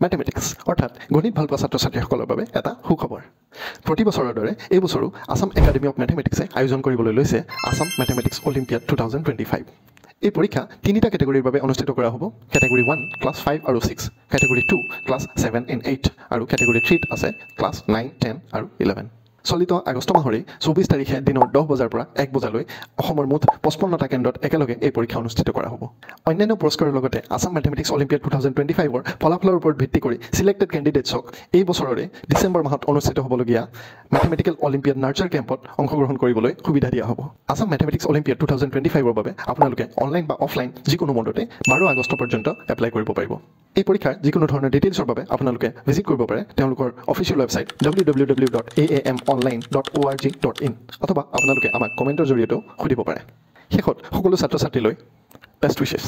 mathematics অৰ্থাৎ গণিত ভাল পোৱা ছাত্ৰ ছাত্ৰীসকলৰ বাবে এটা সুখবৰ প্ৰতি বছৰৰ দৰে এই বছৰো আসাম একাডেমি অফ মেথমেটিক্সে আয়োজন কৰিবলৈ লৈছে আসাম মেথমেটিক্স অলিম্পিয়াড 2025 এই পৰীক্ষা তিনিটা কেটেগৰীৰ বাবে অনুষ্ঠিত কৰা হ'ব কেটেগৰী 1 ক্লাছ 5 আৰু 6 কেটেগৰী 2 ক্লাছ 7 and 8 আৰু কেটেগৰী 3 আছে ক্লাছ 9 10 আৰু 11 চলিত আগষ্ট মাহৰে 24 তাৰিখে দিনৰ 10 বজাৰ পৰা 1 বজালৈ অসমৰ মুঠ 55টা কেন্দ্ৰত একেলগে এই পৰীক্ষা অনুষ্ঠিত কৰা হ'ব অন্যান্য পুৰস্কাৰৰ লগতে আসাম মেথমেটিক্স অলিম্পিয়াড 2025 ৰ ফলাফলৰ ওপৰত ভিত্তি কৰি সিলেক্টেড ক্যান্ডিডেটছক এই বছৰৰে ডিসেম্বৰ মাহত অনুষ্ঠিত হ'বলগীয়া মেথমেটিক্যাল অলিম্পিয়াড নাৰ্চাৰ কেম্পত অংশগ্ৰহণ কৰিবলৈ সুবিধা দিয়া হ'ব আসাম মেথমেটিক্স অলিম্পিয়াড 2025 ৰ বাবে আপোনালোকে অনলাইন বা অফলাইন যিকোনো মোডতে 12 আগষ্ট পৰ্যন্ত এপ্লাই কৰিব পাৰিব এই পৰীক্ষাৰ যিকোনো ধৰণৰ ডিটেইলছৰ বাবে আপোনালোকে ভিজিট কৰিব পাৰে তেওঁলোকৰ অফিচিয়েল ৱেবসাইট www.aamonline.org.in অথবা আপোনালোকে আমাক কমেন্টৰ জৰিয়তে সুধিব পাৰে শেষত সকলো ছাত্ৰ ছাত্ৰীলৈ বেষ্ট উইশেছ